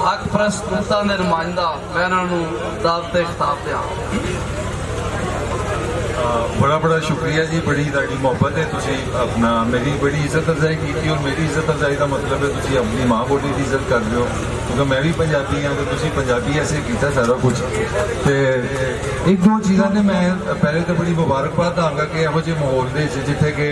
हक प्रस्तुता के नुमाइंदा मैं उन्होंने दावत खिताब दिया। बड़ा बड़ा शुक्रिया जी, बड़ी ताड़ी मुहब्बत है। तुसी अपना मेरी बड़ी इज्जत अफजाई की और मेरी इज्जत अफजाई का मतलब है तुसी अपनी माँ बोली की इज्जत कर रहे हो, क्योंकि मैं भी पंजाबी हाँ तो तुसी पंजाबी ऐसे किया सारा कुछ। तो एक दो चीज़ों ने मैं पहले तो बड़ी मुबारकबाद दांगा कि यहो जे माहौल जिथे कि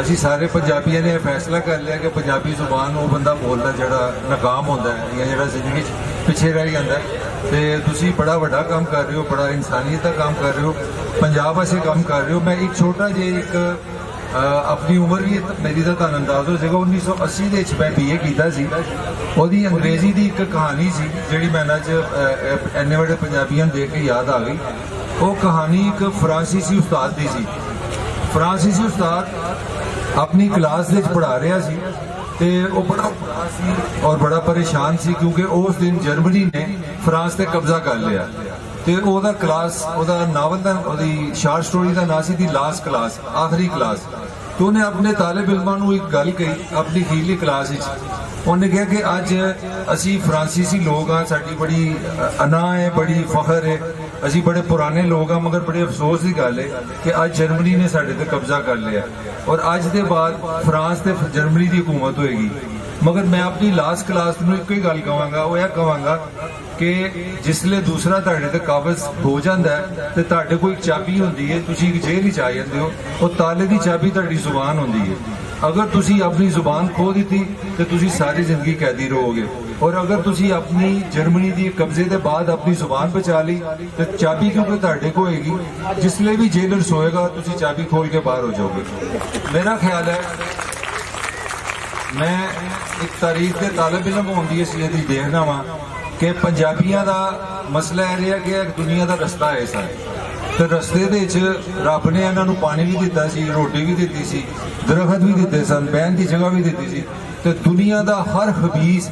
असी सारे पंजाबियों ने फैसला कर लिया कि पंजाबी जुबान वो बंदा बोलता जोड़ा नाकाम होता है या जोड़ा जिंदगी पिछे रह जाता है। तो तुसी बड़ा वड्डा काम कर रहे हो, बड़ा इंसानियत का काम कर रहे हो, पंजाब वास्ते काम कर रहे हो। मैं एक छोटा जे एक अपनी उम्र भी मेरी तो तुहानू अंदाज़ हो जाएगा, 1980 के मैं BA किया सी, ਉਹਦੀ अंग्रेजी की एक कहानी सी जी मैं अज इन्ने बड़े पंजाबियों देख के याद आ गई। वो कहानी एक फ्रांसीसी उस्ताद की सी। फ्रांसीसी उस्ताद अपनी क्लास पढ़ा रहा सी ते वो बड़ा उदास सी और बड़ा परेशान सी, क्योंकि उस दिन जर्मनी ने फ्रांस से कब्जा कर लिया। तो वह क्लास नावल का शार्ट स्टोरी का नाम सी दी लास्ट क्लास, आखिरी क्लास। तो उन्हें अपने तालिब इल्मां नूं एक गल कही अपनी खीरली क्लास उन्हें कहा कि अज असी फ्रांसीसी लोग हाँ, साड़ी बड़ी अना है, बड़ी फखर है, असी बड़े पुराने लोग हाँ, मगर बड़े अफसोस की गल है कि अज जर्मनी ने साढ़े ते कब्जा कर लिया और अज के बाद फ्रांस ते जर्मनी की हुकूमत होएगी। मगर मैं अपनी लास्ट क्लास में एक ही गल कहांगा, वो यह कहांगा कि जिसले दूसरा तुहाडे ते काबज हो जाता है तो तुहाडे कोल एक चाबी होंदी है, तुसीं एक जेल च आ जांदे हो, और ताले की चाबी तुहाडी जुबान होंदी है। अगर तुसी अपनी जुबान खो दी तो तुसी सारी जिंदगी कैदी रहोगे, और अगर तुसी अपनी जर्मनी की कब्जे के बाद अपनी जुबान बचा ली तो चाबी क्योंकि तुहाडे को होएगी, जिसले भी जेलर सोएगा तुसी चाबी खोल के बाहर हो जाओगे। मेरा ख्याल है मैं एक तारीख के तालिब इल्म होने की हैसियत देखना वा कि पंजाबियों का मसला यह रहा कि दुनिया का रस्ता ऐसा है, तो रस्ते रब ने इन्हों पानी भी दिता सी, रोटी भी दी सी, दरखत भी दिते सन, बहन की जगह भी दी सी। तो दुनिया का हर खबीस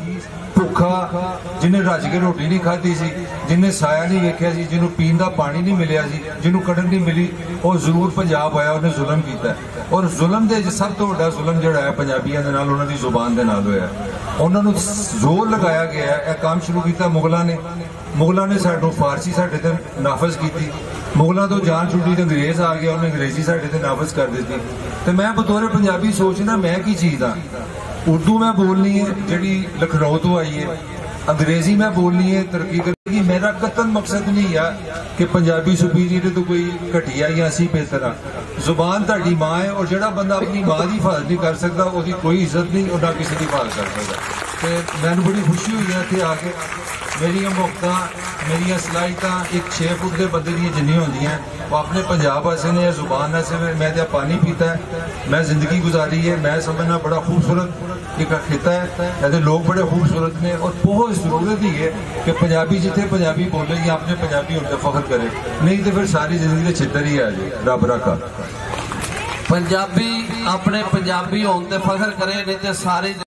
भुखा जिन्हें रज के रोटी नहीं खाधी सी, जिन्हें साया नहीं वेख्या सी, जिन्होंने पीन का पानी नहीं मिलया सी, जिन्होंने कड़क नहीं मिली, वो जरूर पंजाब आया, उन्हें जुल्म किया। और जुल्म के सब तो बड़ा जुल्म जोड़ा है पंजाबियों के नाल उन्होंने जुबान के नाल होया। उन्होंने जोर लगाया गया है, यह काम शुरू किया मुगलों ने साडू फारसी साडे ते नाफज की, मुगलों तो जान छुट्टी तो अंग्रेज आ गया, उन्हें अंग्रेजी साडे ते नाफज कर दी। तो मैं बतौर पंजाबी सोचना मैं की चीज़ हाँ, उर्दू मैं बोलनी है जी लखनऊ तो आई है, अंग्रेजी मैं बोलनी है तरक्की करनी। मेरा कतन मकसद नहीं है कि पंजाबी सुपीरियर तो कोई घटिया या असी बेहतर हाँ। जुबान ताड़ी माँ है, और जोड़ा बंदा अपनी माँ की हिफाजत नहीं कर सकता उसकी कोई इज्जत नहीं, और ना किसी की हिफाजत कर सकता। तो मैंने बड़ी खुशी हुई है इतने आके, मेरिया मुफ्तां मेरिया सलाहियत एक 6 फुट के बंदे दी जिन्नी होंदियां वो अपने पंजाब वास्ते ने, जुबान वास्ते मैं तो पानी पीता है, मैं जिंदगी गुजारी है। मैं समझना बड़ा खूबसूरत एक खिता है, ऐसे लोग बड़े खूबसूरत ने, और बहुत जरूरत ही है कि पंजाबी जिथे पंजाबी बोले या अपने पंजाबी होने फख्र करे, नहीं तो फिर सारी जिंदगी के छितर ही आ जाए। रब रखा पंजाबी अपने पंजाबी होने फख्र करे, नहीं तो सारी